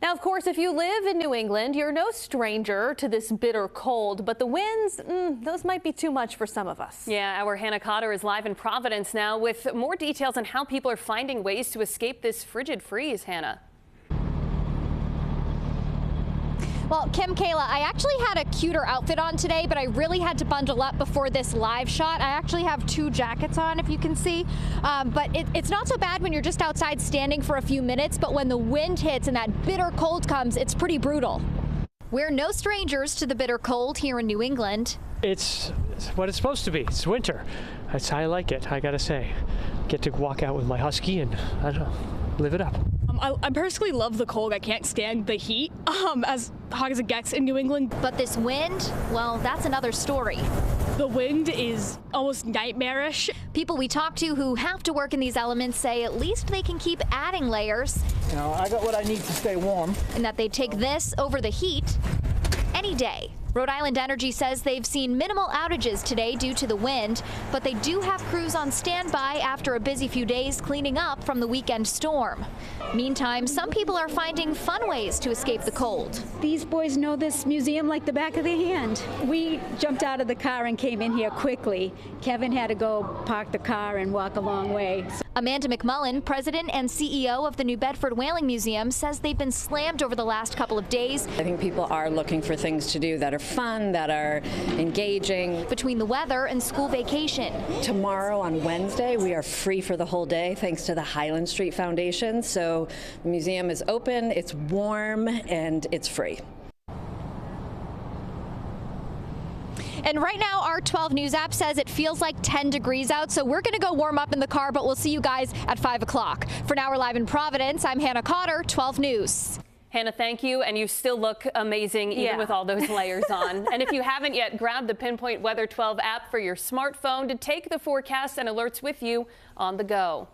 Now, of course, if you live in New England, you're no stranger to this bitter cold, but the winds, those might be too much for some of us. Yeah, our Hannah Cotter is live in Providence now with more details on how people are finding ways to escape this frigid freeze. Hannah. Well, Kim, Kayla, I actually had a cuter outfit on today, but I really had to bundle up before this live shot. I actually have 2 jackets on, if you can see. But it's not so bad when you're just outside standing for a few minutes, but when the wind hits and that bitter cold comes, it's pretty brutal. We're no strangers to the bitter cold here in New England. It's what it's supposed to be. It's winter. That's how I like it, I gotta say. Get to walk out with my husky and, I don't know, live it up. I personally love the cold. I can't stand the heat, as hot as it gets in New England. But this wind, well, that's another story. The wind is almost nightmarish. People we talk to who have to work in these elements say at least they can keep adding layers. You know, I got what I need to stay warm. And that they take this over the heat any day. Rhode Island Energy says they've seen minimal outages today due to the wind, but they do have crews on standby after a busy few days cleaning up from the weekend storm. Meantime, some people are finding fun ways to escape the cold. These boys know this museum like the back of their hand. We jumped out of the car and came in here quickly. Kevin had to go park the car and walk a long way. Amanda McMullen, president and CEO of the New Bedford Whaling Museum, says they've been slammed over the last couple of days. I think people are looking for things to do that are fun, that are engaging. Between the weather and school vacation. Tomorrow on Wednesday, we are free for the whole day thanks to the Highland Street Foundation. So the museum is open, it's warm, and it's free. And right now, our 12 News app says it feels like 10 degrees out, so we're going to go warm up in the car, but we'll see you guys at 5 o'clock. For now, we're live in Providence. I'm Hannah Cotter, 12 News. Hannah, thank you. And you still look amazing even with all those layers on. And if you haven't yet, grab the Pinpoint Weather 12 app for your smartphone to take the forecast and alerts with you on the go.